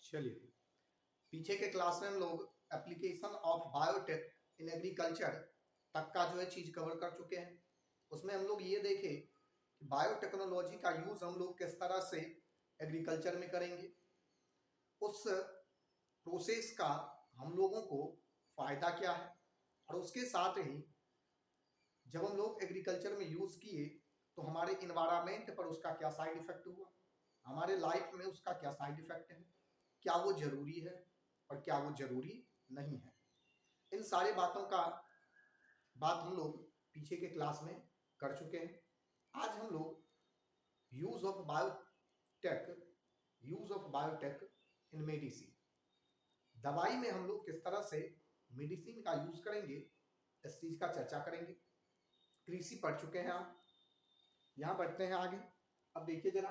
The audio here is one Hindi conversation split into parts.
चलिए, पीछे के क्लास में हम लोग application of biotech in agriculture तक का जो है चीज कवर कर चुके हैं। उसमें हम लोग ये देखे कि बायोटेक्नोलॉजी का यूज हम लोग किस तरह से एग्रीकल्चर में करेंगे, उस प्रोसेस का हम लोगों को फायदा क्या है, और उसके साथ ही जब हम लोग एग्रीकल्चर में यूज किए तो हमारे इन्वायरमेंट पर उसका क्या साइड इफेक्ट हुआ, हमारे लाइफ में उसका क्या साइड इफेक्ट है, क्या वो जरूरी है और क्या वो जरूरी नहीं है। इन सारे बातों का बात हम लोग पीछे के क्लास में कर चुके हैं। आज हम लोग use of biotech in medicine, दवाई में हम लोग किस तरह से मेडिसिन का यूज करेंगे, इस चीज का चर्चा करेंगे। कृषि पढ़ चुके हैं आप, यहाँ बढ़ते हैं आगे। अब देखिए जरा,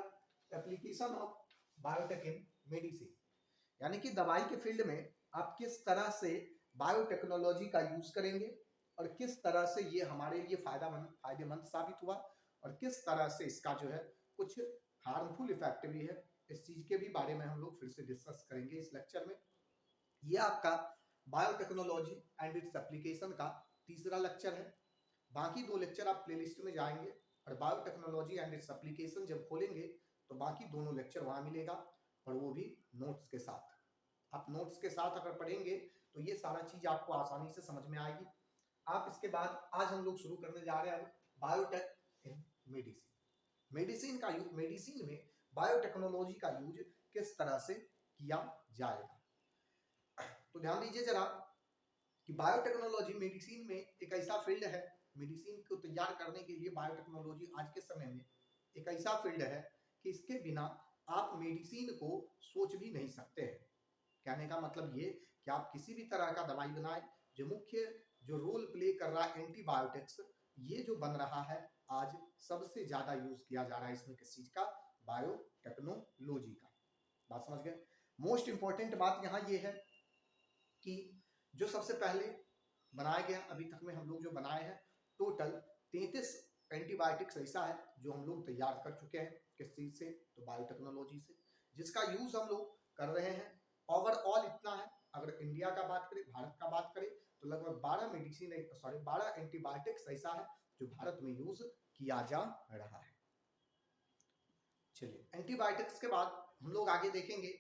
application of biotech in medicine, यानी कि दवाई के फील्ड में आप किस तरह से बायोटेक्नोलॉजी का यूज करेंगे और किस तरह से ये हमारे लिए फायदेमंद साबित हुआ और किस तरह से इसका जो है कुछ हार्मफुल इफेक्ट भी है। इस चीज के भी बारे में हम लोग फिर से डिस्कस करेंगे इस लेक्चर में। ये आपका बायोटेक्नोलॉजी एंड इट्स एप्लीकेशन का तीसरा लेक्चर है। बाकी दो लेक्चर आप प्लेलिस्ट में जाएंगे और बायोटेक्नोलॉजी एंड इट्स एप्लीकेशन जब खोलेंगे तो बाकी दोनों लेक्चर वहां मिलेगा, और वो भी नोट्स के साथ। आप नोट्स के साथ अगर पढ़ेंगे तो ये सारा चीज आपको आसानी से समझ में आएगी। आप इसके बाद आज हम लोग शुरू करने जा रहे हैं बायोटेक इन मेडिसिन। मेडिसिन में बायोटेक्नोलॉजी का यूज किस तरह से किया जाएगा। तो ध्यान दीजिए जरा कि बायोटेक्नोलॉजी मेडिसिन में एक ऐसा फील्ड है, मेडिसिन को तैयार करने के लिए बायोटेक्नोलॉजी आज के समय में एक ऐसा फील्ड है कि इसके बिना आप मेडिसिन को सोच भी नहीं सकते हैं। कहने का मतलब ये कि आप किसी भी तरह का दवाई बनाए, जो मुख्य जो रोल प्ले कर रहा है एंटीबायोटिक्स, ये जो बन रहा है आज सबसे ज्यादा यूज किया जा रहा है इसमें किस चीज का, बायोटेक्नोलॉजी का। बात समझ गए। मोस्ट इंपॉर्टेंट बात यहाँ ये है कि जो सबसे पहले बनाया गया, अभी तक में हम लोग जो बनाए हैं टोटल 33 एंटीबायोटिक्स ऐसा है जो हम लोग तैयार कर चुके हैं। किस चीज से, तो बायोटेक्नोलॉजी से, जिसका यूज हम लोग कर रहे हैं। ओवरऑल इतना है, अगर इंडिया का बात करें, भारत का बात करें, तो लगभग 12 एंटीबायोटिक्स ऐसा है जो भारत में यूज किया जा रहा है। चलिए, एंटीबायोटिक्स के बाद हम लोग आगे देखेंगे।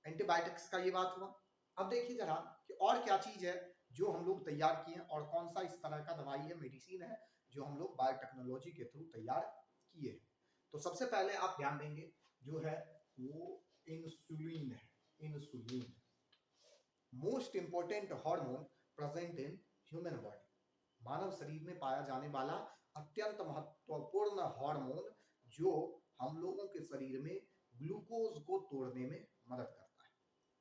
एंटीबायोटिक्स का ये बात हुआ। अब देखिए जरा कि और क्या चीज है जो हम लोग तैयार किए हैं, और कौन सा इस तरह का दवाई है, मेडिसिन है जो हम लोग बायोटेक्नोलॉजी के थ्रू तैयार किए हैं। तो सबसे पहले आप ध्यान देंगे जो है वो इंसुलिन है। Insulin most important hormone present in human body, मानव शरीर में पाया जाने वाला अत्यंत महत्वपूर्ण हार्मोन जो हम लोगों के शरीर में ग्लूकोज को तोड़ने में मदद करता है।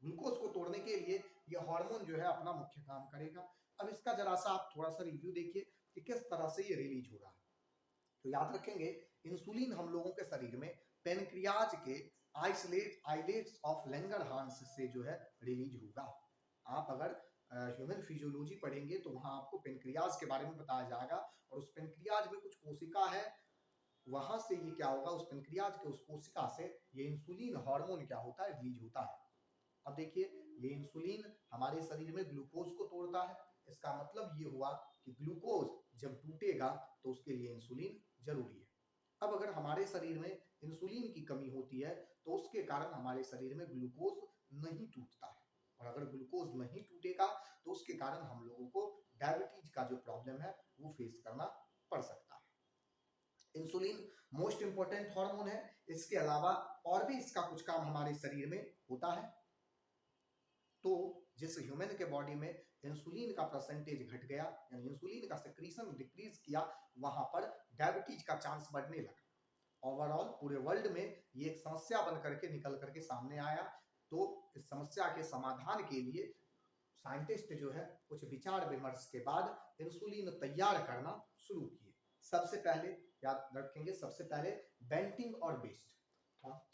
ग्लूकोज को तोड़ने के लिए यह हार्मोन जो है अपना मुख्य काम करेगा। अब इसका जरा सा आप थोड़ा सा रिव्यू देखिए कि किस तरह से ये रिलीज हो रहा है। तो याद रखेंगे, इंसुलिन हम लोगों के शरीर में पेनक्रियाज के आइलेट्स ऑफ लैंगरहांस से जो है रिलीज होगा। आप अगर ह्यूमन फिजियोलॉजी पढ़ेंगे तो वहां आपको पेनक्रियाज के बारे में बताया जाएगा, और उस पेनक्रियाज में कुछ कोशिका है, वहां से ये क्या होगा, उस पेनक्रियाज के उस कोशिका से ये इंसुलिन हार्मोन क्या होता है, रिलीज होता है। अब देखिए, ये इंसुलिन हमारे शरीर में ग्लूकोज को तोड़ता है। इसका मतलब ये हुआ कि ग्लूकोज जब टूटेगा तो उसके लिए इंसुलिन जरूरी है। अब अगर हमारे शरीर में इंसुलिन की कमी होती है तो उसके कारण हमारे शरीर में ग्लूकोज नहीं टूटता है, और अगर ग्लूकोज नहीं टूटेगा तो उसके कारण हम लोगों को डायबिटीज का जो प्रॉब्लम है वो फेस करना पड़ सकता है। इंसुलिन मोस्ट इंपोर्टेंट हार्मोन है। इसके अलावा और भी इसका कुछ काम हमारे शरीर में होता है। तो जिस ह्यूमन के बॉडी में इंसुलिन का परसेंटेज घट गया, यानी इंसुलिन का सेक्रीशन डिक्रीज किया, वहां पर डायबिटीज का चांस बढ़ने लगा। ओवरऑल पूरे वर्ल्ड में ये एक समस्या बन करके निकल करके सामने आया। तो इस समस्या के समाधान के लिए साइंटिस्ट जो है कुछ विचार विमर्श के बाद इंसुलिन तैयार करना शुरू किए। सबसे पहले याद रखेंगे, सबसे पहले बेंटिंग और बेस्ट।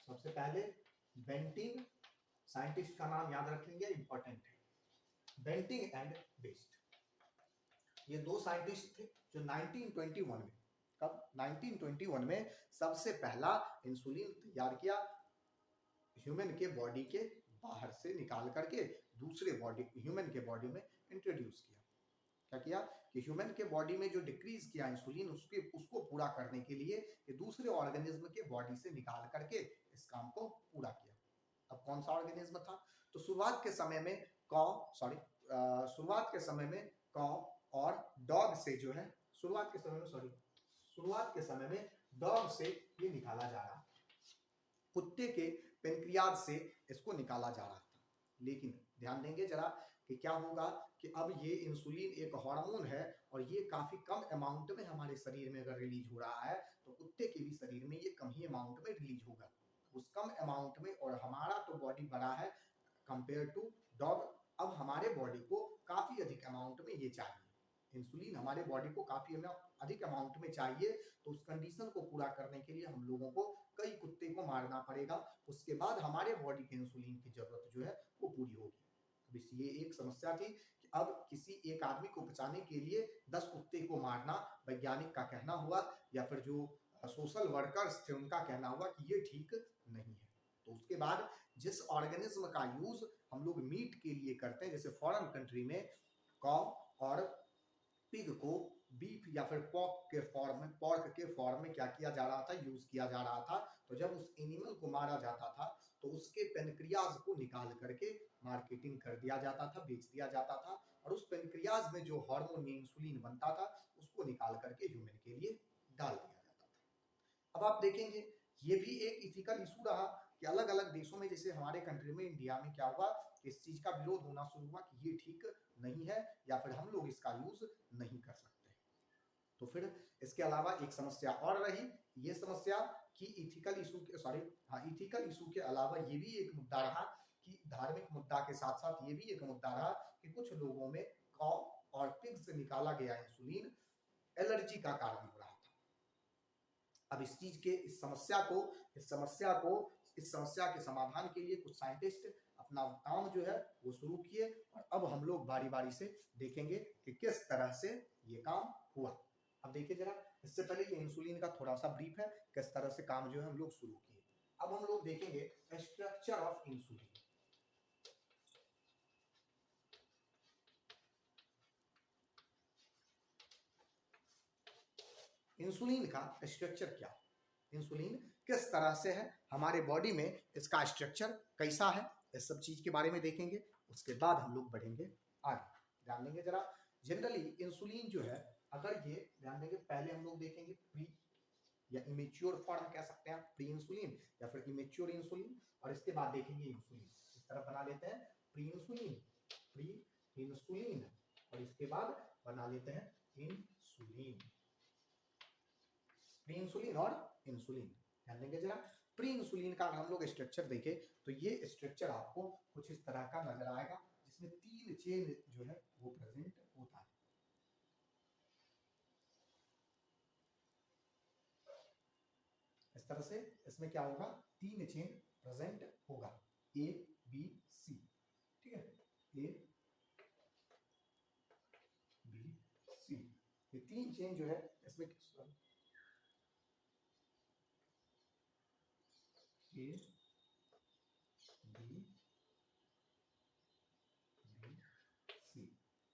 सबसे पहले बेंटिंग, साइंटिस्ट का नाम याद रखेंगे, इंपॉर्टेंट है, बेंटिंग एंड बेस्ट। ये दो साइंटिस्ट थे जो 1921 में, कब, 1921 में सबसे पहला इंसुलिन तैयार किया ह्यूमन के बॉडी के बाहर से निकाल करके दूसरे बॉडी ह्यूमन के बॉडी में इंट्रोड्यूस किया। क्या किया कि ह्यूमन के बॉडी में जो डिक्रीज किया इंसुलिन उसको पूरा करने के लिए ये दूसरे ऑर्गेनिज्म के बॉडी से निकाल करके इस काम को पूरा किया। अब कौन सा ऑर्गेनिज्म था? तो शुरुआत के समय में कॉ और डॉग से जो है शुरुआत के समय में डॉग से ये निकाला जा रहा, कुत्ते के पेनक्रियाज से इसको निकाला जा रहा था। लेकिन ध्यान देंगे जरा कि क्या होगा कि अब ये इंसुलिन एक हार्मोन है और ये काफी कम अमाउंट में हमारे शरीर में अगर रिलीज हो रहा है तो कुत्ते के भी शरीर में ये कम ही अमाउंट में रिलीज होगा। उस कम अमाउंट में, और हमारा तो बॉडी बड़ा है कंपेयर टू डॉग, अब हमारे बॉडी को काफी अधिक अमाउंट में ये चाहिए इंसुलिन, हमारे बॉडी को काफी अधिक अमाउंट में चाहिए। तो उस कंडीशन को पूरा करने के लिए हम लोगों को कई कुत्ते को मारना पड़ेगा, उसके बाद हमारे बॉडी के इंसुलिन की जरूरत जो है वो पूरी होगी। ये एक समस्या थी कि अब किसी एक आदमी को बचाने के लिए 10 कुत्ते को मारना, वैज्ञानिक का कहना हुआ या फिर जो सोशल वर्कर्स थे उनका कहना हुआ कि ये ठीक नहीं है। तो उसके बाद जिस ऑर्गेनिज्म का यूज हम लोग मीट के लिए करते हैं, जैसे फॉरेन कंट्री में कॉ और पिग को बीफ या फिर पॉर्क के फॉर्म में क्या किया जा रहा था, यूज किया जा रहा था। तो जब उस एनिमल को मारा जाता था तो उसके पेनक्रियाज को निकाल करके मार्केटिंग कर दिया जाता था, बेच दिया जाता था, और उस पेनक्रियाज में जो हार्मोन या इंसुलिन बनता था उसको निकाल करके ह्यूमन के लिए डाल दिया जाता था। अब आप देखेंगे ये भी एक इथिकल इशू रहा कि अलग अलग देशों में, जैसे हमारे कंट्री में इंडिया में क्या हुआ, इस चीज का विरोध होना शुरू हुआ कि ये ठीक नहीं है या फिर हम लोग इसका यूज नहीं कर सकते। तो फिर इसके अलावा एक समस्या और रही, ये समस्या कि इथिकल इशू के अलावा ये भी एक मुद्दा रहा कि धार्मिक मुद्दा के साथ साथ ये भी एक मुद्दा रहा कि कुछ लोगों में कॉ और पिग से निकाला गया इंसुलिन एलर्जी का कारण हो रहा था। अब इस समस्या के समाधान के लिए कुछ साइंटिस्ट अपना काम जो है वो शुरू किए, और अब हम लोग बारी बारी से देखेंगे कि किस तरह से ये काम हुआ। अब देखिए जरा, इससे पहले ये इंसुलिन का थोड़ा सा ब्रीफ है, किस तरह से काम जो है हम लोग शुरू किए। अब हम लोग देखेंगे स्ट्रक्चर ऑफ इंसुलिन। इंसुलिन का स्ट्रक्चर क्या, इंसुलिन किस तरह से है हमारे बॉडी में, इसका स्ट्रक्चर कैसा है, इस सब चीज के बारे में देखेंगे। उसके बाद हम लोग बढ़ेंगे आगे। ध्यान देंगे जरा, जनरली इंसुलिन जो है, अगर ये ध्यान देंगे, पहले हम लोग देखेंगे प्री या इमेच्योर फॉर्म कह सकते हैं, प्री इंसुलिन या फिर इमेच्योर इंसुलिन, और इसके बाद देखेंगे इंसुलिन। इस तरह बना लेते हैं प्री इंसुलिन और इसके बाद बना लेते हैं इंसुलिन, प्री इंसुलिन और इंसुलिन। ध्यान देंगे जरा, प्री इंसुलिन का हम लोग स्ट्रक्चर देखें तो ये स्ट्रक्चर आपको कुछ इस तरह का नजर आएगा, जिसमें 3 चेन जो है वो प्रेजेंट होता है। इस तरह से इसमें क्या होगा, 3 चेन प्रेजेंट होगा, A B C, ठीक है, A B C, ये 3 चेन जो है इसमें A B C,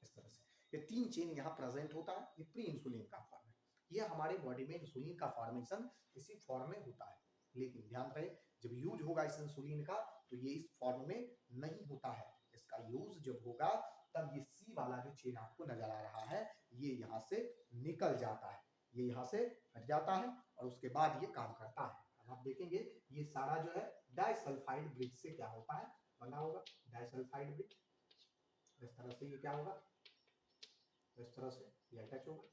इस तरह से ये 3 चेन यहाँ प्रेजेंट होता है। ये प्री इंसुलिन का फॉर्म है, ये हमारे बॉडी में इंसुलिन का फॉर्मेशन इसी फॉर्म में होता है। लेकिन ध्यान रहे, जब यूज होगा इस इंसुलिन का तो ये इस फॉर्म में नहीं होता है, इसका यूज जब होगा तब ये सी वाला जो चेन आपको नजर आ रहा है ये यहाँ से निकल जाता है, ये यहाँ से हट जाता है और उसके बाद ये काम करता है। अब आप देखेंगे ये सारा जो है डाइसल्फाइड ब्रिज से क्या होता है, बना होगा डाइसल्फाइड ब्रिज। इस तरह से ये क्या होगा, इस तरह से ये अटैच होगा,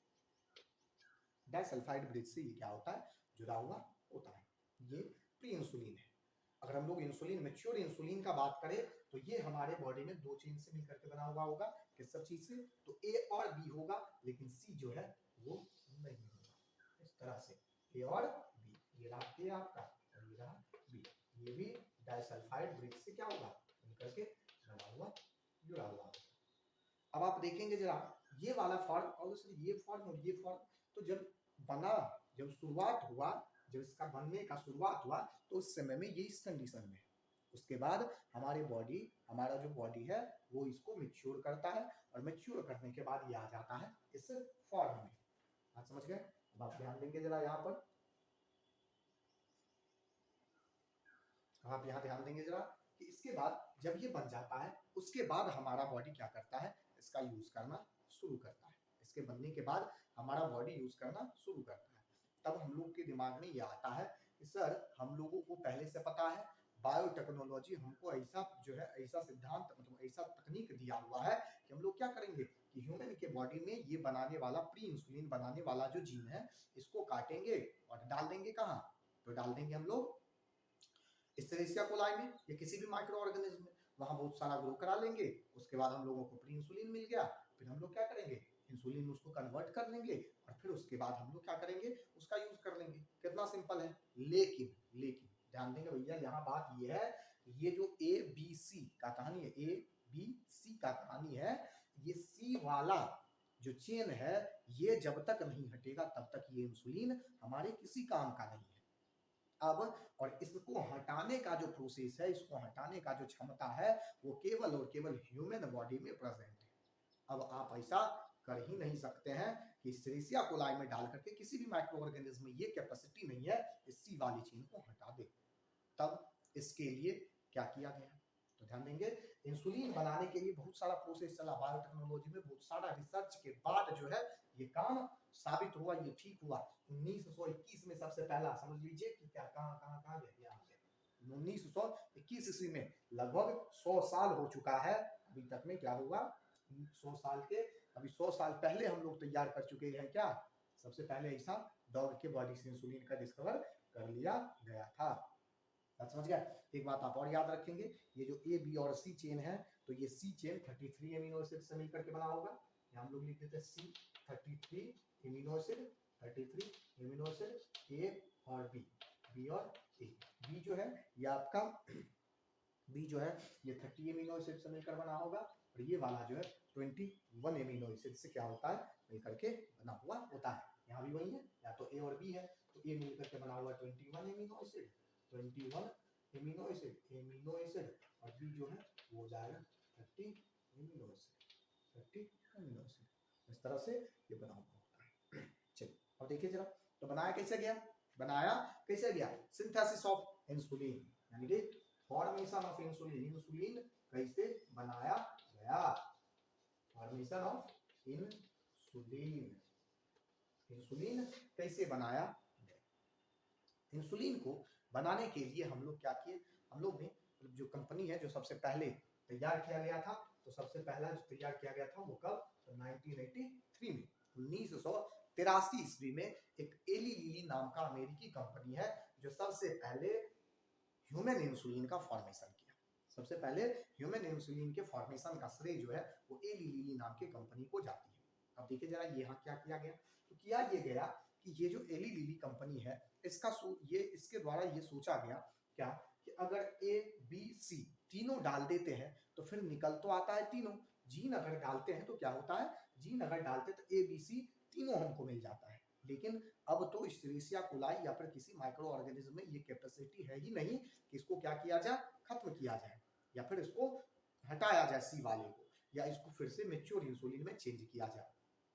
डाइसल्फाइड ब्रिज से ये क्या होता है, जुड़ा हुआ होता है। ये प्री इंसुलिन है। अगर हम लोग इंसुलिन, मैच्योर इंसुलिन का बात करें तो ये हमारे बॉडी में 2 चेन से मिलकर के बना हुआ होगा, किस सब चीज से, तो A और B होगा, लेकिन C जो है वो नहीं होगा। इस तरह से A और B, ये रहा A आपका और ये रहा B, ये भी डाइसल्फाइड ब्रिज से क्या होगा, मिलकर के बना हुआ, जुड़ा हुआ। अब आप देखेंगे जरा, ये वाला फॉर्म और ये फॉर्म और ये फॉर्म, तो जब शुरुआत हुआ, जब इसका बनने का शुरुआत हुआ तो उस समय में ये इस कंडीशन में, उसके बाद हमारा जो बॉडी है वो इसको मैच्योर करता है, और मैच्योर करने के बाद ये आ जाता है इस फॉर्म में। आप समझ गए? अब आप ध्यान देंगे जरा यहाँ पर, आप यहाँ ध्यान देंगे जरा कि इसके बाद जब ये बन जाता है उसके बाद हमारा बॉडी क्या करता है, इसका यूज करना शुरू करता है। इसके बनने के बाद हमारा बॉडी यूज करना शुरू करता है। तब हम लोग के दिमाग में ये आता है कि सर हम लोगों को पहले से पता है, बायोटेक्नोलॉजी हमको ऐसा जो है ऐसा सिद्धांत मतलब ऐसा तकनीक दिया हुआ है कि हम लोग क्या करेंगे कि ह्यूमन के बॉडी में ये बनाने वाला प्री इंसुलिन बनाने वाला जो जीन है इसको काटेंगे और डाल देंगे कहाँ, तो डाल देंगे हम लोग एस्चेरिचिया कोलाई में या किसी भी माइक्रो ऑर्गेनिज्म में। वहां बहुत सारा ग्रो करा लेंगे, उसके बाद हम लोगों को प्री इंसुलिन मिल गया, फिर हम लोग क्या करेंगे, इंसुलिन उसको कन्वर्ट कर लेंगे और फिर उसके बाद हम लोग क्या करेंगे, उसका यूज कर लेंगे। कितना सिंपल है। लेकिन लेकिन ध्यान देंगे भैया, यहाँ बात ये है, ये जो ए बी सी का कहानी है, ए बी सी का कहानी है, ये सी वाला जो चेन है ये जब तक नहीं हटेगा तब तक ये इंसुलिन हमारे किसी काम का नहीं है। अब और इसको हटाने का जो प्रोसेस है, इसको हटाने का जो क्षमता है वो केवल और केवल ह्यूमन बॉडी में प्रेजेंट है। अब आप ऐसा कर ही नहीं सकते हैं कि एस्चेरिचिया कोलाई में डाल करके किसी भी माइक्रो ऑर्गेनिज्म में ये कैपेसिटी नहीं है इस सी वाली चेन को हटा दे। तब इसके लिए क्या किया गया, तो ध्यान देंगे, इंसुलिन बनाने के लिए बहुत सारा प्रोसेस चला, बायोटेक्नोलॉजी में बहुत सारा रिसर्च के बाद जो है ये काम साबित हुआ, ये ठीक हुआ। 1921 में सबसे पहला, समझ लीजिए कि क्या कहां गया, 1921 ईस्वी में, लगभग 100 साल हो चुका है अभी तक में। क्या हुआ, 100 साल के, अभी 100 साल पहले हम लोग तैयार कर चुके हैं क्या, सबसे पहले ऐसा डॉग के बॉडी से इंसुलिन का डिस्कवर कर लिया गया था। समझ गया। एक बात आप और याद रखेंगे, ये जो ए बी और सी चेन है, तो ये सी चेन 33 एमिनो एसिड से मिलकर के बना होगा। हम लोग लिख देते हैं सी 33 एमिनो एसिड, 33 एमिनो एसिड, ए और बी, बी और ए। बी जो है ये आपका बी जो है ये 30 एमिनो एसिड से मिलकर बना होगा, और ये वाला जो है 21 एमिनो एसिड से क्या होता है, मिलकर के बना हुआ होता है। यहाँ भी वही है, या तो ए और बी है, तो ए मिलकर के बना हुआ 21 एमिनो एसिड, 21 एमिनो एसिड, और बी जो है वो हो जाएगा 30 एमिनो एसिड, 30 एमिनो एसिड। इस तरह से ये बना हुआ होता है। चलिए अब देखिए जरा, तो बनाया कैसे गया, सिंथेसिस ऑफ इंसुलिन, यानी कि फॉर्मेशन ऑफ इंसुलिन, इंसुलिन कैसे बनाया गया, फॉर्मेशन ऑफ इंसुलिन, इंसुलिन कैसे बनाया गया। इंसुलिन को बनाने के लिए हम लोग क्या किए, हम लोग ने जो कंपनी है जो सबसे पहले तैयार किया गया था, तो सबसे पहला जो तैयार किया गया था वो कब, तो 1983 में, 1983 ईस्वी में एक एली लिली नाम का अमेरिकी कंपनी है जो सबसे पहले ह्यूमन इंसुलिन का फॉर्मेशन किया। सबसे पहले ह्यूमन इंसुलिन के फॉर्मेशन का श्रेय जो है वो एली लिली नाम की कंपनी को जाती है। अब देखिए जरा यहाँ क्या किया गया, तो किया ये गया कि ये जो एली लिली कंपनी है इसके द्वारा ये सोचा गया क्या कि अगर ए बी सी तीनों डाल देते हैं तो फिर निकल तो आता है तीनों, जीन अगर डालते हैं तो क्या होता है, जीन अगर डालते तो ए बी सी तीनों हमको मिल जाता है। लेकिन अब तो एस्चेरिचिया कोलाई या फिर किसी माइक्रो ऑर्गेनिज्म में ये कैपेसिटी है ही नहीं कि इसको क्या किया जाए, खत्म किया जाए या फिर इसको हटाया जाए सी वाले को, या इसको फिर से मैच्योर इंसुलिन में चेंज किया जाए।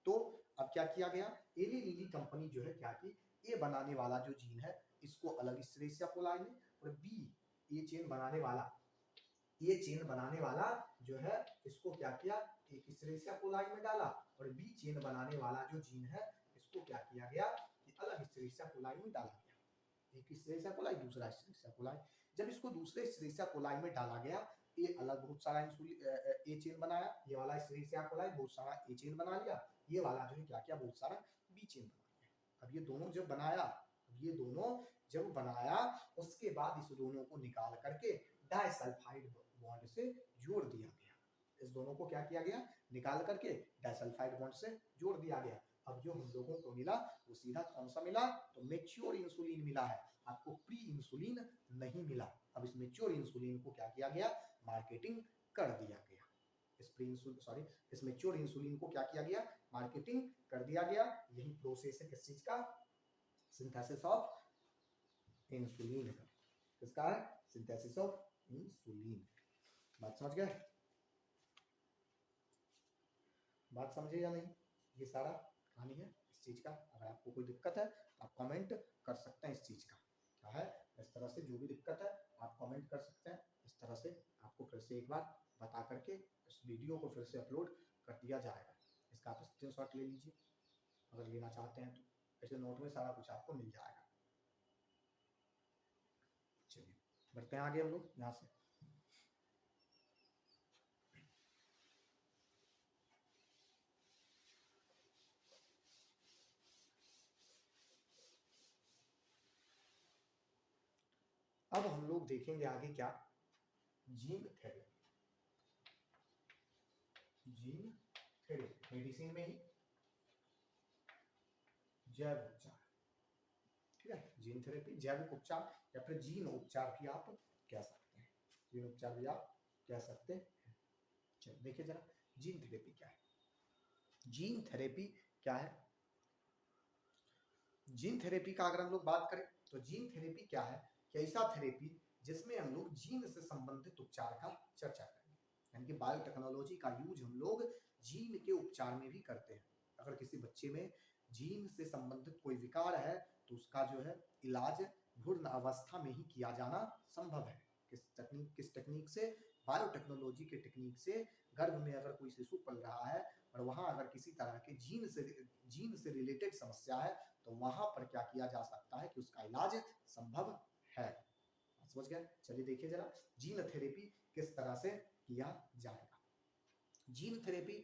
तो अब क्या किया गया, एली लिली कंपनी जो है क्या की, ए बनाने वाला जो जीन है इसको अलग एस्चेरिचिया कोलाई में, और बी ए चेन बनाने वाला जो है इसको क्या किया, एक एस्चेरिचिया कोलाई में डाला, और बी चेन बनाने वाला जो जीन है इसको क्या किया गया कि अलग एस्चेरिचिया कोलाई में डाला गया। एक एस्चेरिचिया कोलाई, दूसरा एस्चेरिचिया कोलाई। जब इसको दूसरे एस्चेरिचिया कोलाई में डाला गया, ये अलग बहुत सारा ए चेन बनाया, ये वाला एस्चेरिचिया कोलाई बहुत सारा ए चेन बना लिया, ये वाला जो है क्या किया, बहुत सारा बी चेन बना लिया। अब ये दोनों जब बनाया उसके बाद इस दोनों को निकाल करके डाइसल्फाइड बॉन्ड से जोड़ दिया गया। इस दोनों को क्या किया गया, निकाल करके डाइसल्फाइड बॉन्ड से जोड़ दिया गया। अब जो हम लोगों को मिला वो सीधा कौन सा मिला, तो मैच्योर इंसुलिन मिला है, आपको प्री इंसुलिन नहीं मिला। अब इस मैच्योर इंसुलिन को क्या किया गया, मार्केटिंग कर दिया गया। इस मैच्योर इंसुलिन को क्या किया गया, मार्केटिंग कर दिया गया। यही प्रोसेस है किस चीज का, सिंथेसिस ऑफ इंसुलिन का। किसका है, सिंथेसिस ऑफ इंसुलिन। बात समझ गए? बात समझे या नहीं? ये सारा कहानी है इस चीज का। अगर आपको कोई दिक्कत है तो आप कमेंट कर सकते हैं इस चीज का क्या है। इस तरह से जो भी दिक्कत है आप कमेंट कर सकते हैं। इस तरह से आपको फिर से एक बार बता करके इस वीडियो को फिर से अपलोड कर दिया जाएगा। इसका आप स्क्रीनशॉट ले लीजिए अगर लेना चाहते हैं तो। ऐसे नोट में सारा कुछ आपको मिल जाएगा। चलिए बढ़ते हैं आगे हम लोग यहाँ से। अब हम लोग देखेंगे आगे क्या, gene therapy. Gene therapy medicine में ही जैव उपचार, ठीक है। जीन थेरेपी जैविक उपचार या फिर जीन उपचार भी आप कह सकते हैं। जीन उपचार भी आप कह सकते हैं। चलिए देखिए जरा जीन थेरेपी क्या है। जीन थेरेपी क्या है? जीन थेरेपी का अगर हम लोग बात करें तो जीन थेरेपी क्या है कि ऐसा थेरेपी जिसमें हम लोग जीन से संबंधित उपचार का चर्चा करें, यानी कि बायोटेक्नोलॉजी का यूज हम लोग जीन के उपचार में भी करते हैं। अगर किसी बच्चे में जीन से संबंधित कोई विकार है तो उसका जो है इलाज भ्रूण अवस्था में ही किया जाना संभव है। किस टेक्निक से? बायोटेक्नोलॉजी के टेक्निक से। गर्भ में अगर कोई शिशु पल रहा है और वहां अगर किसी तरह के जीन से रिलेटेड समस्या है तो वहां पर क्या किया जा सकता है कि उसका इलाज संभव है। समझ गए? चलिए देखिए जरा जीन थेरेपी किस तरह से किया जाएगा। जीन थेरेपी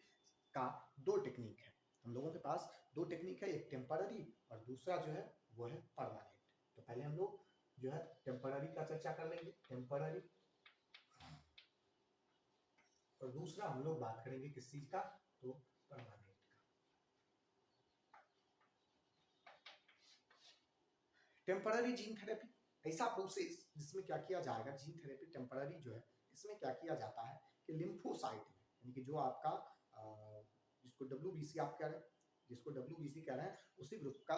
का दो टेक्निक है। हम लोगों के पास दो टेक्निक है, एक टेम्पररी और दूसरा जो है वो है परमानेंट। तो पहले हम लोग जो है टेम्पररी का चर्चा कर लेंगे, टेम्पररी, और दूसरा हम लोग बात करेंगे किस चीज का, तो परमानेंट का। टेम्पररी जीन थेरेपी ऐसा प्रोसेस जिसमें क्या किया जाएगा, जीन थेरेपी टेम्पररी जो है इसमें क्या किया जाता है कि लिम्फोसाइट में, यानी कि जो आपका जिसको WBC आप कह रहे हैं, जिसको WBC कह रहे हैं, उसी ग्रुप का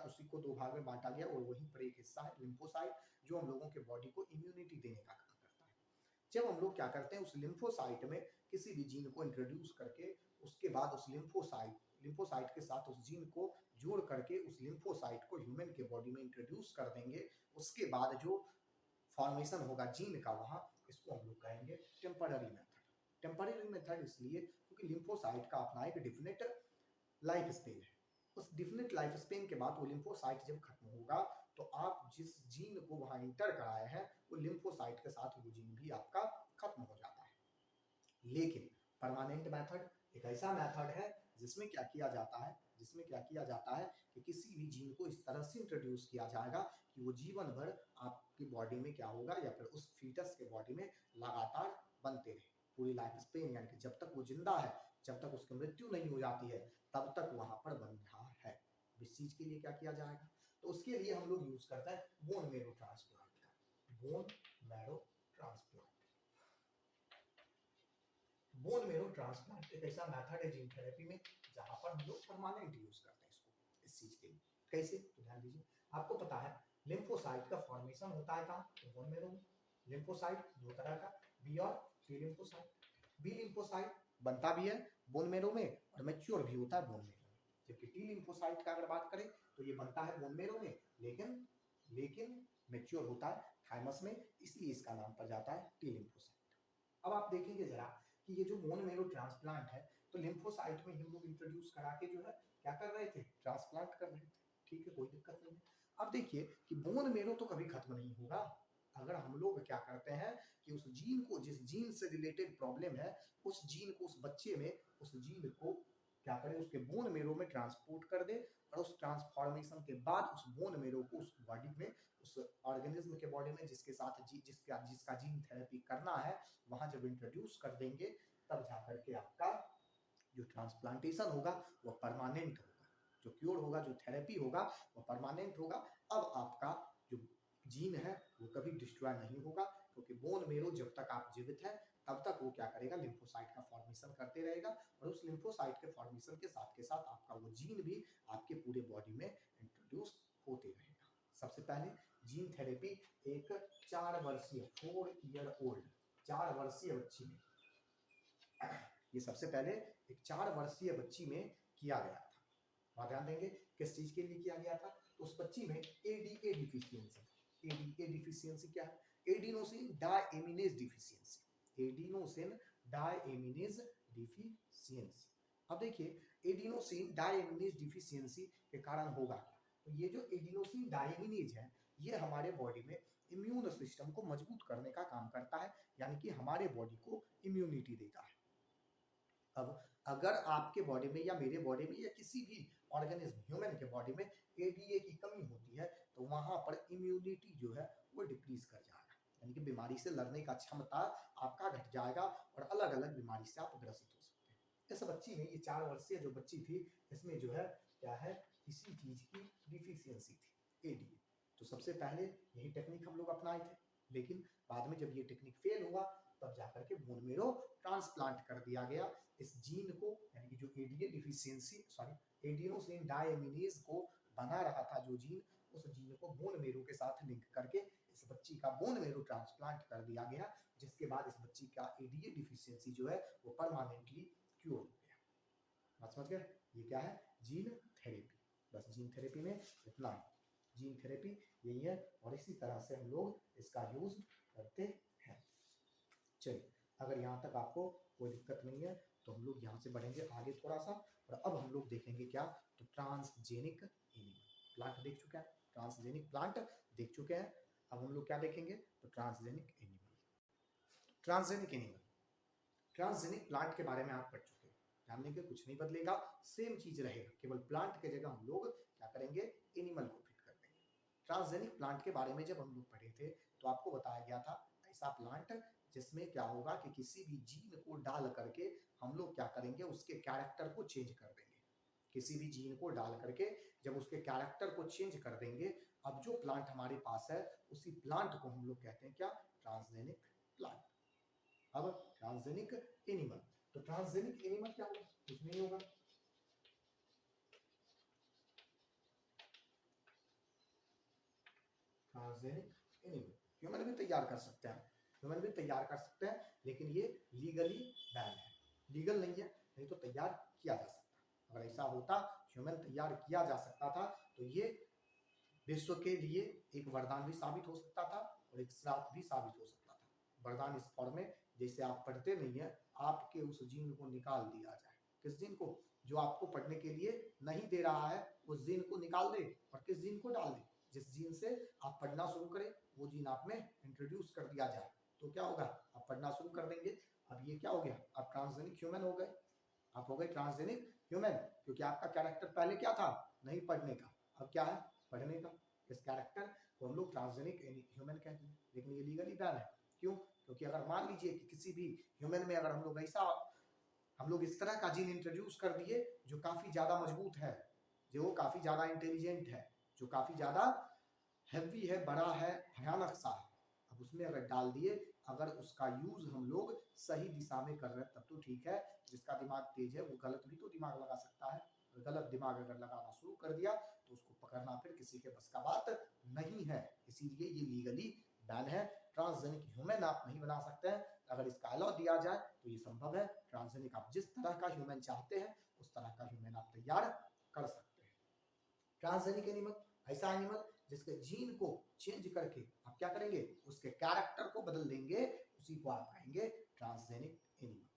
उसी को दो भाग में बांटा गया और वहीं पर एक हिस्सा है लिम्फोसाइट जो हम लोगों के बॉडी को इम्यूनिटी देने का काम करता है। जब हम लोग क्या करते हैं उस लिम्फोसाइट में किसी भी जीन को इंट्रोड्यूस करके उसके बाद उस लिम्फोसाइट के साथ उस जीन को जोड़ करके उस लिम्फोसाइट को ह्यूमन के बॉडी में इंट्रोड्यूस कर देंगे, उसके बाद जो फॉर्मेशन होगा जीन का वहां, इसको हम लोग कहेंगे टेम्पररी मेथड। टेम्पररी मेथड इसलिए क्योंकि लिम्फोसाइट का अपना एक डिफिनिट लाइफ स्पेन है। उस डिफिनिट लाइफ स्पेन के बाद वो लिम्फोसाइट जब खत्म होगा तो आप जिस जीन को वहां इंटर कराए हैं वो लिम्फोसाइट के साथ वो जीन भी आपका खत्म हो जाता है। लेकिन परमानेंट मेथड एक ऐसा मेथड है जिसमें क्या किया जाता है कि किसी भी जीन को इस तरह से इंट्रोड्यूस किया जाएगा कि वो जीवन भर आपकी बॉडी में क्या होगा या फिर उस फीटस के बॉडी में लगातार बनते रहे, पूरी लाइफ स्पेन, यानी कि जब तक वो जिंदा है, जब तक उसकी मृत्यु नहीं हो जाती है, तब तक वहां पर बन रहा है। इस चीज के लिए क्या किया जाएगा, तो उसके लिए हम लोग यूज करते हैं बोन मैरो ट्रांसप्लांट का। Bone marrow transplant, bone marrow transplant एक ऐसा मेथड है जीन थेरेपी में जहां पर हम लोग परमानेंट यूज करते हैं इसको, इस चीज के लिए। कैसे? तो ध्यान दीजिए, आपको पता है लिम्फोसाइट का फॉर्मेशन होता है कहां, तो बोन मैरो में। लिम्फोसाइट दो तरह का, बी और टी लिम्फोसाइट। बी लिम्फोसाइट बनता भी है बोन मैरो में और मैच्योर भी होता है बोन मैरो में, जबकि टी लिम्फोसाइट का अगर बात करें तो ये बनता है बोन मैरो में लेकिन मैच्योर होता है थाइमस में, इसलिए इसका नाम पड़ जाता है टी लिम्फोसाइट। अब आप देखेंगे जरा कि ये जो बोन मैरो ट्रांसप्लांट है तो लिम्फोसाइट में हम लोग इंट्रोड्यूस करा के जो है क्या कर रहे थे, ट्रांसप्लांट कर रहे थे, ठीक है, कोई दिक्कत नहीं है। अब देखिए कि बोन मैरो तो कभी खत्म नहीं होगा अगर हम लोग क्या करते हैं कि उस जीन को, जिस जीन से रिलेटेड प्रॉब्लम है, उस जीन को उस बच्चे में, उस जीन को क्या करें, उसके बोन मैरो में ट्रांसपोर्ट कर दे और उस ट्रांसफॉर्मेशन के बाद उस बोन मैरो को उस बॉडी में, उस ऑर्गेनिज्म के बॉडी में जिसके साथ जिसका जीन थेरेपी करना है वहां जब इंट्रोड्यूस कर देंगे तब जाकर के आपका जो ट्रांसप्लांटेशन होगा वो परमानेंट होगा, जो क्योर होगा, जो थेरेपी होगा वो परमानेंट होगा। अब आपका जो जीन है वो कभी डिस्ट्रॉय नहीं होगा क्योंकि बोन मैरो जब तक आप जीवित हैं तब तक वो क्या करेगा, लिम्फोसाइट का फॉर्मेशन करते रहेगा और उस लिम्फोसाइट के फॉर्मेशन के साथ आपका वो जीन भी आपके पूरे बॉडी में इंट्रोड्यूस होते रहेगा। सबसे पहले जीन थेरेपी एक 4 वर्षीय 4 वर्षीय बच्ची में, ये सबसे पहले एक 4 वर्षीय बच्ची में किया गया था। वहां ध्यान देंगे किस चीज के लिए किया गया था, उस बच्ची में एडीए डिफिशियंसी। एडीए डिफिशियंसी क्या है? Adenosine deaminase deficiency. Adenosine deaminase deficiency. अब देखिए एडिनोसिन डायएमिनेज डिफिशियंसी के कारण होगा क्या, तो ये जो एडिनोसिन डायएमिनेज है ये हमारे बॉडी में इम्यून सिस्टम को मजबूत करने का काम करता है, यानी कि हमारे बॉडी को इम्यूनिटी देता है। अब अगर आपके बॉडी में या मेरे बॉडी में या किसी भी ऑर्गेनिज्म ह्यूमन के बॉडी में एडीए की कमी होती है तो वहां पर इम्यूनिटी जो है वो डिक्रीज कर जाएगा, यानी कि बीमारी से लड़ने का क्षमता आपका घट जाएगा और अलग अलग बीमारी से आप ग्रसित हो सकते हैं। इस बच्ची में, ये 4 वर्षीय जो बच्ची थी, इसमें जो है क्या है, किसी चीज की डिफिशियंसी थी, एडीए। तो सबसे पहले यही टेक्निक हम लोग अपनाए थे, लेकिन बाद में जब ये टेक्निक फेल हुआ तब जाकर के बोन मेरो ट्रांसप्लांट कर दिया गया। इस जीन को, यानी कि जो एडीए डिफिशियंसी एडिनोसिन डायएमिनेज को बना रहा था जो जीन, उस जीन को बोन मेरो के साथ लिंक करके इस बच्ची का बोन मेरो ट्रांसप्लांट कर दिया गया, जिसके बाद इस बच्ची का एडीए डिफिशियंसी जो है वो परमानेंटली क्योर हो गया। बात समझ गए? ये क्या है? Gene therapy. बस जीन थेरेपी में इतना है, जीन थेरेपी यही है और इसी तरह से हम लोग इसका यूज करते हैं। चलिए, अगर यहाँ तक आपको कोई दिक्कत नहीं है तो हम लोग यहाँ से बढ़ेंगे आगे थोड़ा सा, और अब हम लोग देखेंगे क्या, तो ट्रांसजेनिक एनिमल। प्लांट देख चुके हैं, ट्रांसजेनिक प्लांट देख चुके हैं, अब हम लोग क्या देखेंगे, तो transgenic animal. Transgenic animal, transgenic plant के बारे में आप पढ़ चुके हैं, ध्यान देंगे कुछ नहीं बदलेगा, सेम चीज रहेगा, केवल प्लांट के जगह हम लोग क्या करेंगे, एनिमल को फिट कर देंगे। ट्रांसजेनिक प्लांट के बारे में जब हम लोग पढ़े थे तो आपको बताया गया था ऐसा प्लांट जिसमें क्या होगा कि किसी भी जीन को डाल करके हम लोग क्या करेंगे, उसके कैरेक्टर को चेंज कर देंगे। किसी भी जीन को डाल करके जब उसके कैरेक्टर को चेंज कर देंगे, अब जो प्लांट हमारे पास है उसी प्लांट को हम लोग कहते हैं क्या, ट्रांसजेनिक प्लांट। अब ट्रांसजेनिक एनिमल, तो ट्रांसजेनिक एनिमल क्या होगा, कुछ नहीं होगा, ट्रांसजेनिक एनिमल ह्यूमन भी तैयार कर सकते हैं, ह्यूमन भी तैयार कर सकते हैं, लेकिन ये लीगली बैन है, लीगल नहीं है, नहीं तो तैयार किया जा सकता। अगर ऐसा होता, ह्यूमन तैयार किया जा सकता था, तो ये विश्व के लिए एक वरदान भी साबित हो सकता था और एक श्राप भी साबित हो सकता था। वरदान इस फॉर्म में, जैसे आप पढ़ते नहीं है, आपके उस जीन को निकाल दिया जाए। किस जीन को? जो आपको पढ़ने के लिए नहीं दे रहा है, उस जीन को निकाल दे और किस जीन को डाल दे, जिस जीन से आप पढ़ना शुरू करें वो जीन आप में इंट्रोड्यूस कर दिया जाए, तो क्या होगा, आप पढ़ना शुरू कर देंगे। अब ये क्या हो गया, आप ट्रांसजेनिक ह्यूमन हो गए, आप हो गए ट्रांसजेनिक ह्यूमन, क्योंकि आपका कैरेक्टर पहले क्या था, नहीं पढ़ने का, अब क्या है, पढ़ने का। इस कैरेक्टर को हम लोग ट्रांसजेनिक ह्यूमन कहते हैं, लेकिन ये लीगली बैन है। क्यों? क्योंकि अगर मान लीजिए कि किसी भी ह्यूमन में अगर हम लोग ऐसा, हम लोग इस तरह का जीन इंट्रोड्यूस कर दिए जो काफी ज्यादा मजबूत है, जो काफी ज्यादा इंटेलिजेंट है, जो काफी ज्यादा हैवी है, बड़ा है, भयानक सा है, अब उसमें अगर डाल दिए, अगर उसका यूज हम लोग सही दिशा में कर रहे हैं तब तो ठीक है, जिसका दिमाग तेज है वो गलत भी तो दिमाग लगा सकता है, गलत दिमाग अगर लगाना शुरू कर दिया तो उसको पकड़ना फिर किसी के बस का बात नहीं है, इसीलिए ये लीगली बैन है। ट्रांसजेनिक ह्यूमन आप नहीं बना सकते हैं, अगर इसका अलाउ दिया जाए तो ये संभव है। ट्रांसजेनिक आप जिस तरह का ह्यूमन चाहते हैं उस तरह का ह्यूमन आप तैयार कर सकते हैं। ट्रांसजेनिक एनिमल ऐसा एनिमल जिसके जीन को चेंज करके आप क्या करेंगे, उसके कैरेक्टर को बदल देंगे, उसी को आप कहेंगे ट्रांसजेनिक एनिमल।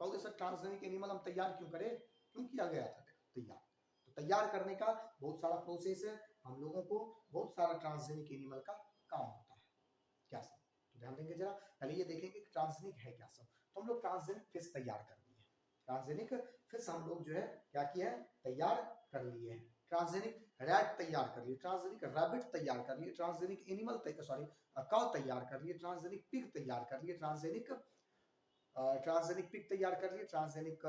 कहोगे सर ट्रांसजेनिक एनिमल हम तैयार क्यों करें, क्यों किया गया था तैयार, तो तैयार करने का बहुत सारा प्रोसेस है, हम लोगों को बहुत सारा ट्रांसजेनिक एनिमल का काम होता है। क्या सब, तो ध्यान देंगे जरा, पहले ये देखेंगे कि ट्रांसजेनिक है क्या सब। तो हम लोग ट्रांसजेनिक फिश तैयार कर लिए, ट्रांसजेनिक फिश हम लोग जो है क्या किया है, तैयार कर लिए हैं। ट्रांसजेनिक रैट तैयार कर लिए, ट्रांसजेनिक रैबिट तैयार कर लिए, ट्रांसजेनिक एनिमल काउ तैयार कर लिए, ट्रांसजेनिक पिग तैयार कर लिए, ट्रांसजेनिक पिग तैयार कर लिए, ट्रांसजेनिक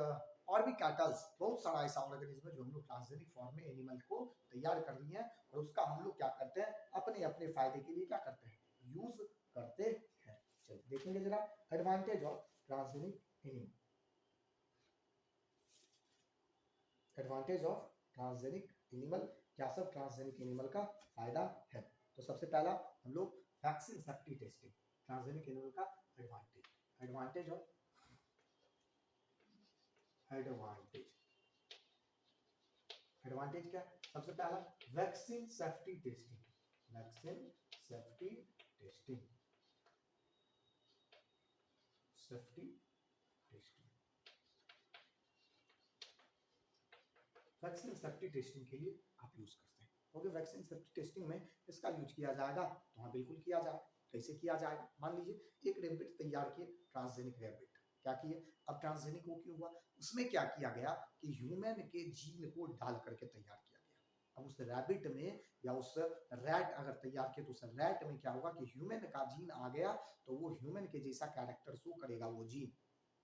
और भी कैटल्स, बहुत सारा ऐसा ऑर्गेनिज्म है जो हम लोग ट्रांसजेनिक फॉर्म में एनिमल को तैयार कर लिए हैं, और उसका हम लोग क्या करते हैं, अपने अपने फायदे के लिए क्या करते हैं, यूज करते हैं। चलिए देखेंगे जरा advantage of transgenic animal. Advantage of transgenic animal, क्या सब ट्रांसजेनिक एनिमल का फायदा है। तो सबसे पहला हम लोग vaccine safety testing, transgenic animal का एडवांटेज, एडवांटेज और एडवांटेज, एडवांटेज क्या? सबसे पहला vaccine safety testing, vaccine safety testing, safety testing, vaccine safety testing के लिए आप यूज करते हैं। ओके, वैक्सीन सेफ्टी टेस्टिंग में इसका यूज किया जाएगा, तो हाँ बिल्कुल किया जाएगा। कैसे किया जाएगा? मान लीजिए एक रैबिट तैयार किए, ट्रांसजेनिक रैबिट, क्या किए? अब ट्रांसजेनिक वो क्यों हुआ? उसमें क्या किया गया कि ह्यूमन के जीन को डाल करके तैयार किया गया। अब उस रैबिट में या उस रैट अगर तैयार किया तो उस रैट में क्या होगा कि ह्यूमन का जीन आ गया, तो वो ह्यूमन के जैसा कैरेक्टर शो करेगा वो जीन।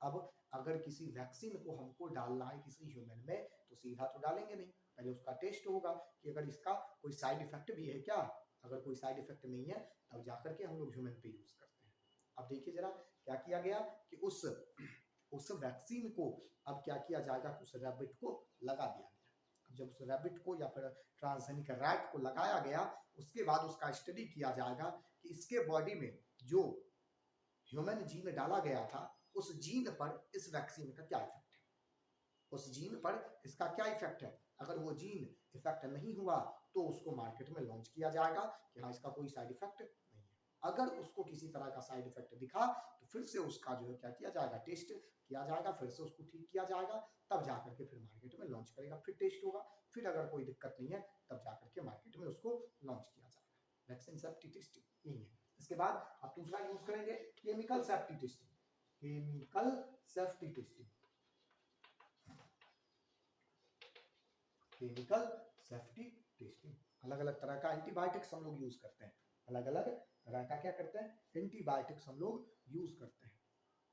अब अगर किसी वैक्सीन को हमको डालना है किसी ह्यूमन में, तो सीधा तो डालेंगे नहीं, पहले उसका टेस्ट होगा कि अगर इसका कोई साइड इफेक्ट भी है क्या। अगर कोई साइड इफेक्ट नहीं है तब जाकर के हम लोग ह्यूमन पे यूज करते हैं। अब देखिए जरा क्या किया गया कि उस वैक्सीन को अब क्या किया जाएगा, उस रैबिट को लगा दिया गया। अब जब उस रैबिट को या फिर ट्रांसजेनिक रैट को लगाया गया, उसके बाद उसका स्टडी किया जाएगा कि इसके बॉडी में जो ह्यूमन जीन डाला गया था, उस जीन पर इस वैक्सीन का क्या इफेक्ट है, उस जीन पर इसका क्या इफेक्ट है। अगर वो जीन इफेक्ट नहीं हुआ तो उसको मार्केट में लॉन्च किया जाएगा कि हाँ इसका कोई साइड इफेक्ट नहीं है। अगर उसको किसी तरह का साइड इफेक्ट दिखा तो फिर से उसका जो है क्या किया जाएगा, टेस्ट किया जाएगा, फिर से उसको ठीक किया जाएगा, तब जाकर के फिर मार्केट में लॉन्च करेगा, फिर टेस्ट होगा, फिर अगर कोई दिक्कत नहीं है तब जाकर के मार्केट में उसको लॉन्च किया जाएगा। वैक्सीन सेफ्टी टेस्टिंग यही है। इसके बाद आप दूसरा यूज करेंगे chemical safety testing, chemical safety testing, chemical safety testing. अलग अलग तरह का एंटीबायोटिक्स हम लोग यूज करते हैं, अलग अलग तरह का क्या करते हैं, एंटीबायोटिक्स हम लोग यूज करते हैं।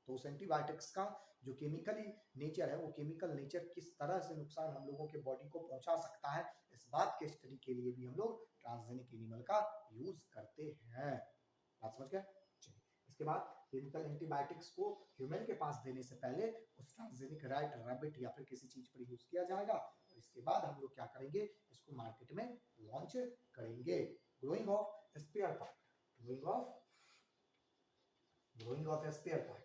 तो उस एंटीबायोटिक्स का जो केमिकली नेचर है, वो केमिकल नेचर किस तरह से नुकसान हम लोगों के बॉडी को पहुंचा सकता है, इस बात के स्टडी के लिए भी हम लोग ट्रांसजेनिक एनिमल का यूज करते हैं। बात समझ गए? इसके बाद केमिकल एंटीबायोटिक्स को ह्यूमन के पास देने से पहले उस ट्रांसजेनिक रैट, रैबिट या फिर किसी चीज पर यूज किया जाएगा, और इसके बाद हम लोग क्या करेंगे, इसको मार्केट में लॉन्च करेंगे। Growing of spare part, growing of spare part,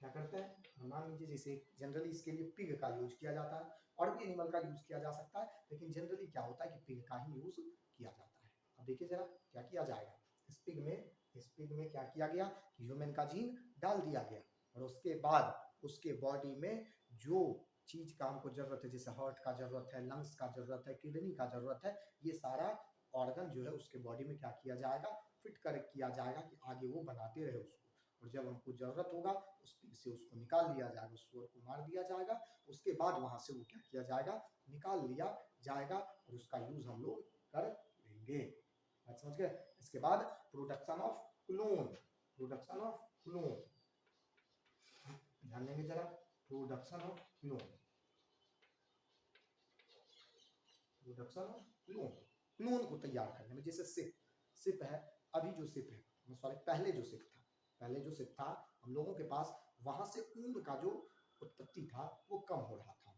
क्या करते हैं, मान लीजिए जैसे जनरली इसके लिए पिग का यूज किया जाता है, और भी एनिमल का यूज किया जा सकता है, लेकिन जनरली क्या होता है कि पिग का ही यूज किया जाता है। अब देखिए जरा क्या किया जाएगा, इस पिग में क्या किया गया कि ह्यूमन का जीन डाल दिया गया, और उसके बाद उसके बॉडी में जो चीज का हमको जरूरत है, जैसे हार्ट का जरूरत है, लंग्स का जरूरत है, किडनी का जरूरत है, ये सारा ऑर्गन जो है उसके बॉडी में क्या किया जाएगा, फिट कर किया जाएगा कि आगे वो बनाते रहे उसको, और जब हमको जरूरत होगा उस पिग से उसको निकाल लिया जाएगा, उस सुअर को मार दिया जाएगा, उसके बाद वहां से वो क्या किया जाएगा, निकाल लिया जाएगा, और उसका यूज हम लोग कर लेंगे। बात समझ गए? इसके बाद production of clone, production of clone, ध्यान देंगे जरा, production of clone, production of clone, clone को तैयार करने में, जैसे सिप है, अभी जो सिप है, सॉरी पहले जो सिप था हम लोगों के पास, वहां से ऊन का जो उत्पत्ति था वो कम हो रहा था।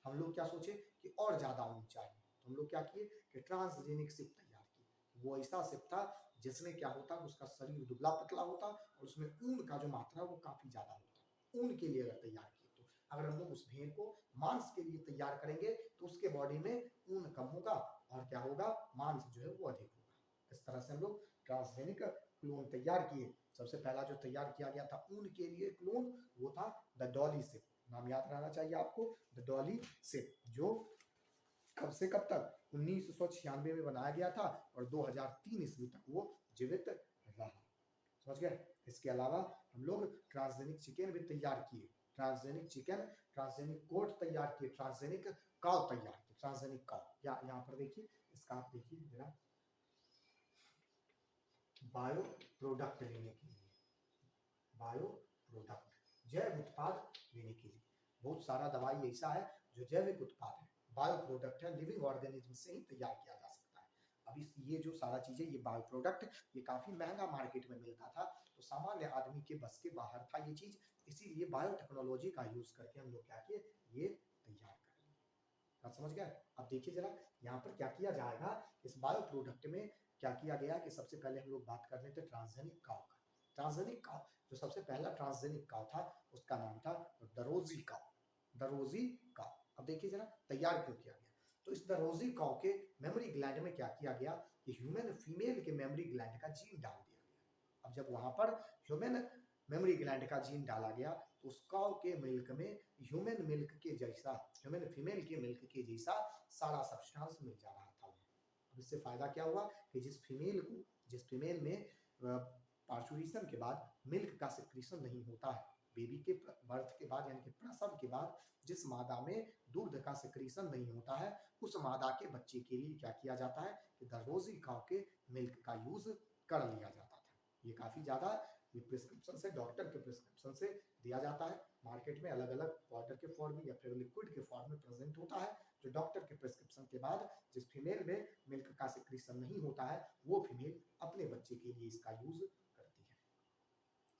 हम लोग क्या सोचे कि और ज्यादा ऊन चाहिए, तो हम लोग क्या किए कि ट्रांसजेनिक सिप तैयार किए। वो ऐसा सिप था जिसमें क्या होता, उसका शरीर दुबला पतला होता, और उसमें ऊन का जो मात्रा वो काफी ज्यादा होता। ऊन के लिए अगर तैयार किए, तो अगर हम लोग उस भेड़ को मांस के लिए तैयार करेंगे तो उसके बॉडी में ऊन कम होगा, और क्या होगा, मांस जो है वो अधिक होगा। इस तरह से हम लोग ट्रांसजेनिक क्लोन तैयार किए। सबसे पहला जो तैयार किया गया था ऊन के लिए क्लोन, वो था द डॉली सिप, नाम याद रहना चाहिए आपको, द डॉली सिप, जो कब से कब तक 1996 में बनाया गया था, और 2003 ईस्वी तक वो जीवित रहा। समझ गए? इसके अलावा हम लोग ट्रांसजेनिक चिकन भी तैयार किए, ट्रांसजेनिक चिकन, ट्रांसजेनिक गोट तैयार किए, ट्रांसजेनिक काव तैयार किए, ट्रांसजेनिक काव, या यहाँ पर देखिए इसका, आप देखिए जरा, बायो प्रोडक्ट लेने के लिए, बायो प्रोडक्ट, जैव उत्पाद लेने के लिए, बहुत सारा दवाई ऐसा है जो जैविक उत्पाद है, बायो प्रोडक्ट है, लिविंग ऑर्गेनिज्म से ही तैयार किया जा सकता है। अब इस ये जो सारा चीजें, ये बायो प्रोडक्ट, ये काफी महंगा मार्केट में मिलता था, तो सामान्य आदमी के बस के बाहर था ये चीज, इसीलिए बायोटेक्नोलॉजी का यूज करके हम लोग क्या किए, ये तैयार कर लिए। बात समझ गए? अब देखिए जरा यहाँ पर क्या किया जाएगा, इस बायो प्रोडक्ट में क्या किया गया कि सबसे पहले हम लोग बात कर रहे थे ट्रांसजेनिक काउ का। ट्रांसजेनिक काउ, जो सबसे पहला ट्रांसजेनिक काउ था उसका नाम था दरोजी काउ। दरोजी काउ। अब देखिए जरा तैयार क्यों किया गया, तो इस दरोजी काउ के मेमोरी ग्लैंड में क्या किया गया कि ह्यूमन फीमेल के मेमोरी ग्लैंड का जीन डाल दिया गया। अब जब वहां पर ह्यूमन मेमोरी ग्लैंड का जीन डाला गया तो उस काउ के मिल्क में ह्यूमन मिल्क के जैसा, ह्यूमन फीमेल के मिल्क के जैसा सारा सब्सटेंस मिल जा रहा था। अब इससे फायदा क्या हुआ कि जिस फीमेल में पार्चुरेशन के बाद मिल्क का सेक्रेशन नहीं होता है, बेबी के बर्थ के बाद यानी कि प्रसव के बाद जिस मादा में दूध का सेक्रेशन नहीं होता है, उस मादा के बच्चे के लिए क्या किया जाता है कि दरोजी काउ के मिल्क का यूज कर लिया जाता था। ये काफी ज्यादा प्रिस्क्रिप्शन से, डॉक्टर के प्रिस्क्रिप्शन से दिया जाता है। मार्केट में अलग अलग पाउडर के फॉर्म में या फिर लिक्विड के फॉर्म में प्रेजेंट होता है, जो डॉक्टर के प्रिस्क्रिप्शन के बाद जिस फीमेल में मिल्क का सेक्रेशन नहीं होता है वो फीमेल अपने बच्चे के लिए इसका यूज करती है।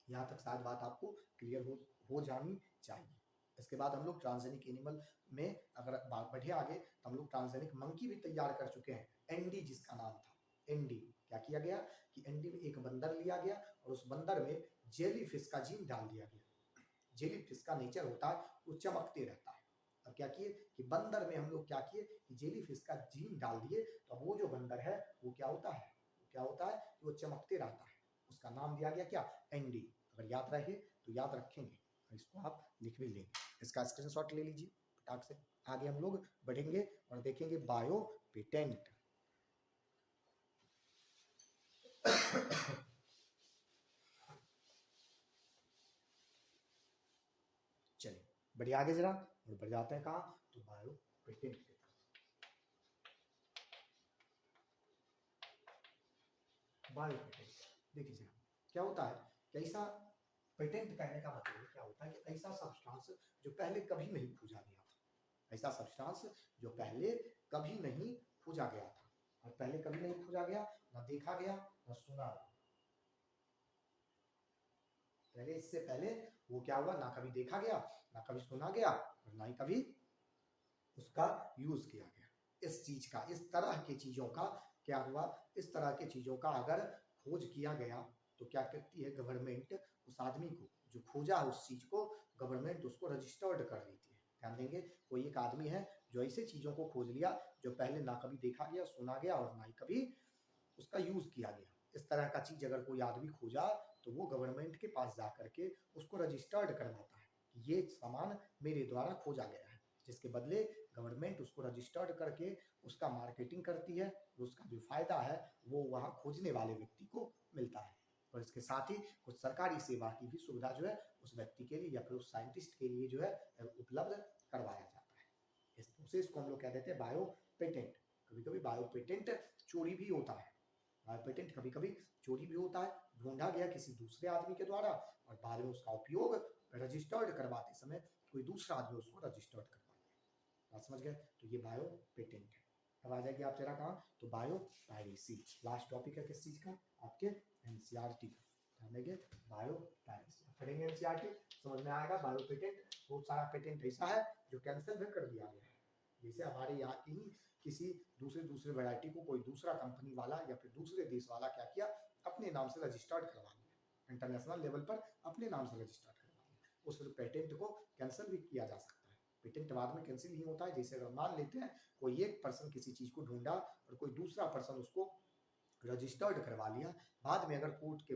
यहाँ तक शायद बात आपको क्लियर हो जानी चाहिए। इसके बाद हम लोग ट्रांसजेनिक एनिमल में अगर बात बढ़े आगे तो हम लोग ट्रांसजेनिक मंकी भी तैयार कर चुके हैं, एनडी जिसका नाम था। एनडी क्या किया गया कि एनडी में एक बंदर लिया गया और उस बंदर में जेली फिश का जीन डाल दिया गया। जेली फिश का नेचर होता है वो चमकते रहता है। अब क्या किए कि बंदर में हम लोग क्या किए कि जेली फिश का जीन डाल दिए, तो वो जो बंदर है वो क्या होता है, वो चमकते रहता है। उसका नाम दिया गया क्या, एनडी। अगर याद रहे तो याद रखेंगे, इसको आप लिख भी लेंगे। इसका स्क्रीनशॉट ले लीजिए फटाक से। आगे हम लोग बढ़ेंगे और देखेंगे बायो पेटेंट। चलिए बढ़िया आगे जरा और बढ़ जाते हैं कहाँ, तो बायो पेटेंट के। बायो पेटेंट देखिए जरा क्या होता है, कैसा पेटेंट कहने का मतलब क्या होता है कि ऐसा सब्सटेंस जो पहले कभी नहीं खोजा गया था, ऐसा सब्सटेंस जो पहले कभी नहीं खोजा गया था। और पहले कभी नहीं खोजा गया, ना देखा गया, ना सुना गया। पहले इससे पहले वो क्या हुआ, ना कभी देखा गया, ना कभी सुना गया और ना ही कभी उसका यूज किया गया। इस चीज का, इस तरह की चीजों का क्या हुआ, इस तरह की चीजों का अगर खोज किया गया तो क्या करती है गवर्नमेंट, उस आदमी को जो खोजा उस चीज को, गवर्नमेंट उसको रजिस्टर्ड कर देती है। ध्यान देंगे, कोई एक आदमी है जो ऐसे चीजों को खोज लिया जो पहले ना कभी देखा गया, सुना गया और ना ही कभी उसका यूज किया गया। इस तरह का चीज अगर कोई आदमी खोजा तो वो गवर्नमेंट के पास जा करके उसको रजिस्टर्ड करवाता है कि ये सामान मेरे द्वारा खोजा गया है, जिसके बदले गवर्नमेंट उसको रजिस्टर्ड करके उसका मार्केटिंग करती है। उसका जो फायदा है वो वहाँ खोजने वाले व्यक्ति को मिलता है। और इसके साथ ही कुछ सरकारी सेवा की भी सुविधा जो है उस व्यक्ति के लिए या फिर उस साइंटिस्ट के लिए जो है उपलब्ध करवाया जाता है। इस प्रोसेस को हम लोग कह देते हैं बायो पेटेंट। कभी कभी बायो पेटेंट चोरी भी होता है। बायो पेटेंट कभी कभी चोरी भी होता है, ढूंढा गया किसी दूसरे आदमी के द्वारा और बाद में उसका उपयोग रजिस्टर्ड करवाते समय कोई दूसरा आदमी उसको रजिस्टर्ड करवा दे। बात समझ गए, तो ये बायो पेटेंट है। अब आ जाएगी आप जरा कहाँ, तो बायो पायरेसी। लास्ट टॉपिक है किस चीज का, आपके एनसीईआरटी का। ध्यान देंगे बायो पायरेसी पढ़ेंगे, एनसीईआरटी समझ में आएगा। बायो पेटेंट, बहुत सारा पेटेंट ऐसा है जो कैंसिल भी कर दिया गया है। जैसे हमारे यहाँ की ही किसी दूसरे वैरायटी को कोई दूसरा कंपनी वाला या फिर दूसरे देश वाला क्या किया, अपने नाम से रजिस्टर्ड करवा लिया, इंटरनेशनल लेवल पर अपने नाम से रजिस्टर्ड करवा लिया। उस पेटेंट को कैंसिल भी किया जा सकता है। पेटेंट बाद में कैंसिल नहीं होता है। जैसे अगर मान लेते हैं कोई एक पर्सन किसी चीज को ढूंढा और कोई दूसरा पर्सन उसको रजिस्टर्ड करवा लिया, बाद में अगर कोर्ट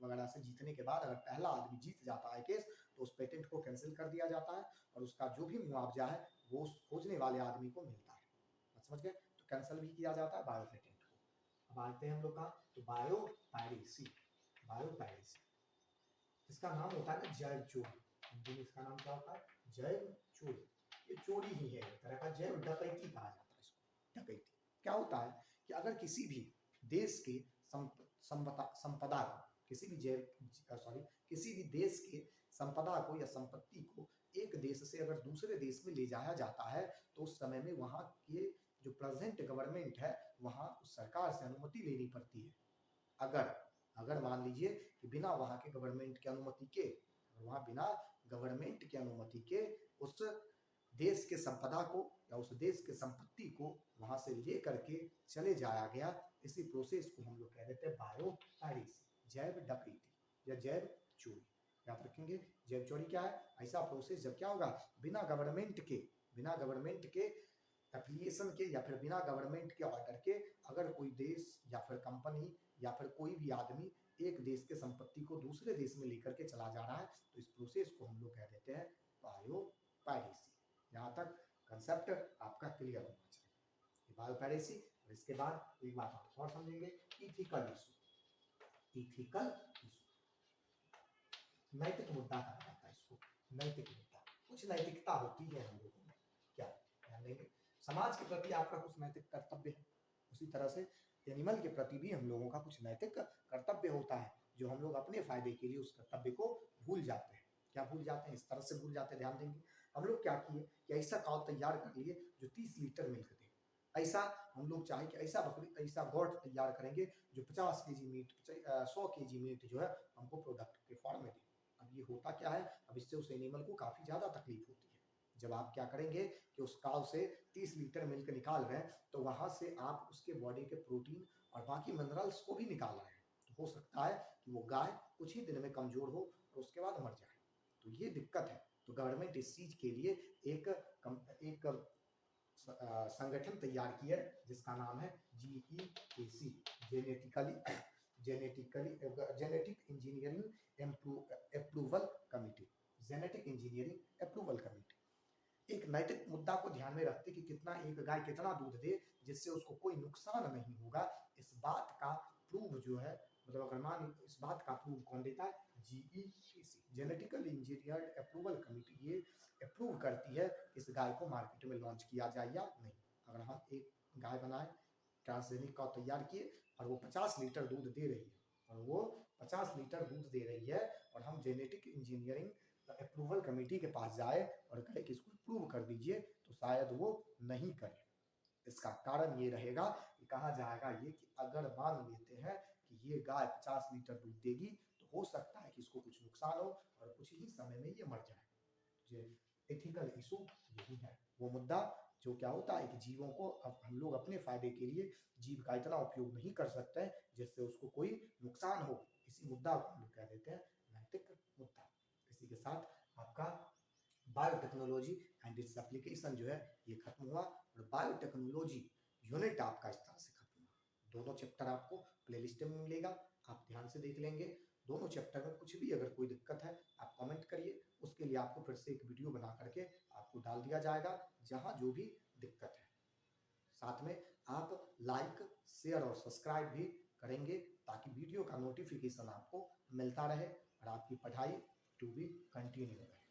वगैरह से जीतने के बाद अगर पहला आदमी जीत जाता है केस, तो उस पेटेंट को कैंसिल कर दिया जाता है और उसका जो भी मुआवजा है वो उस खोजने वाले आदमी को मिलता है। समझ गए, तो कैंसिल भी किया जाता है बायो पेटेंट को। अब आते हैं हम लोग कहाँ, तो बायो पायरेसी। बायो पायरेसी इसका नाम होता है जैव चोरी। हिंदी में इसका नाम क्या होता है, जैव चोरी। ये चोरी ही है, एक तरह का जैव डकैती कहा जाता है इसको। डकैती क्या होता है कि अगर किसी भी देश के संपदा को, किसी भी देश के संपदा को या संपत्ति को एक देश से अगर दूसरे देश में ले जाया जाता है, तो उस समय में वहां के जो प्रेजेंट गवर्नमेंट है वहां उस सरकार से अनुमति लेनी पड़ती है। अगर मान लीजिए कि बिना वहां के गवर्नमेंट के अनुमति के, उस देश के संपदा को या उस देश के संपत्ति को वहां से ले करके चले जाया गया, इसी प्रोसेस को हम लोग कह देते हैं बायो पायरेसी, जैव डकैती या जैव चोरी। याद रखेंगे, जैव चोरी क्या है? ऐसा प्रोसेस जब क्या होगा, बिना गवर्नमेंट के एप्लीकेशन के या फिर बिना गवर्नमेंट के ऑर्डर के अगर कोई देश या फिर कंपनी या फिर कोई भी आदमी एक देश के संपत्ति को दूसरे देश में लेकर के चला जा रहा है, तो इस प्रोसेस को हम लोग कह देते हैं बायो पायरेसी। यहाँ तक कंसेप्ट आपका क्लियर होना चाहिए, बायो पायरेसी। और इसके बाद एक बात आप और समझेंगे, इथिकल इशू। इथिकल इशू नैतिक मुद्दा कहा जाता है इसको, नैतिक मुद्दा। कुछ नैतिकता होती है हम लोगों में, क्या ध्यान देंगे? समाज के प्रति आपका कुछ नैतिक कर्तव्य है, उसी तरह से एनिमल के प्रति भी हम लोगों का कुछ नैतिक कर्तव्य होता है, जो हम लोग अपने फायदे के लिए उस कर्तव्य को भूल जाते हैं। क्या भूल जाते हैं? इस तरह से भूल जाते हैं, ध्यान देंगे। हम लोग क्या किए कि ऐसा काव तैयार कर लिए जो 30 लीटर मिल्क दे। ऐसा हम लोग चाहे कि ऐसा बकरी, ऐसा गॉड तैयार करेंगे जो 50 केजी मीट, 100 केजी मीट जो है हमको प्रोडक्ट के फॉर्म में दे। अब ये होता क्या है, अब इससे उस एनिमल को काफी ज्यादा तकलीफ होती है। जब आप क्या करेंगे कि उस काव से 30 लीटर मिल्क निकाल रहे हैं, तो वहां से आप उसके बॉडी के प्रोटीन और बाकी मिनरल्स को भी निकाल रहे हैं। तो हो सकता है कि वो गाय कुछ ही दिन में कमजोर हो और उसके बाद मर जाए, तो ये दिक्कत है। तो गवर्नमेंट इस चीज के लिए एक संगठन तैयार किया है जिसका नाम है GEAC, genetic engineering approval committee. Genetic engineering approval committee एक नैतिक मुद्दा को ध्यान में रखते कि कितना एक गाय कितना दूध दे जिससे उसको कोई नुकसान नहीं होगा, इस बात का प्रूव जो है, मतलब अगर मान इस बात का प्रूव कौन देता है? GEAC, genetical engineered approval committee. ये अप्रूव करती है इस गाय को मार्केट में लॉन्च किया जाए या नहीं। अगर हम एक गाय बनाए, ट्रांसजेनिक का तैयार किए और वो 50 लीटर दूध दे रही है, और हम जेनेटिक इंजीनियरिंग अप्रूवल कमेटी के पास जाए और कहे कि इसको अप्रूव कर दीजिए, तो शायद वो नहीं करे। इसका कारण ये रहेगा कि कहा जाएगा ये कि अगर मान लेते हैं कि ये गाय 50 लीटर दूध देगी, तो हो सकता है कि इसको कुछ नुकसान हो और कुछ ही समय में ये मर जाए। जो एथिकल इशू यही है, वो मुद्दा जो क्या होता है कि जीवों को अब हम लोग अपने फायदे के लिए जीव का इतना उपयोग नहीं कर सकते जिससे उसको कोई नुकसान हो। इसी मुद्दा को हम लोग कह देते हैं नैतिक मुद्दा। इसी के साथ आपका बायोटेक्नोलॉजी एंड इट्स एप्लीकेशन जो है ये खत्म हुआ, और बायोटेक्नोलॉजी यूनिट आपका इस तरह से खत्म हुआ। दोनों चैप्टर आपको प्लेलिस्ट में मिलेगा, आप ध्यान से देख लेंगे। दोनों चैप्टर में कुछ भी अगर कोई दिक्कत है आप कमेंट करिए, उसके लिए आपको फिर से एक वीडियो बना करके आपको डाल दिया जाएगा जहां जो भी दिक्कत है। साथ में आप लाइक, शेयर और सब्सक्राइब भी करेंगे ताकि वीडियो का नोटिफिकेशन आपको मिलता रहे और आपकी पढ़ाई टू बी कंटिन्यू रहे।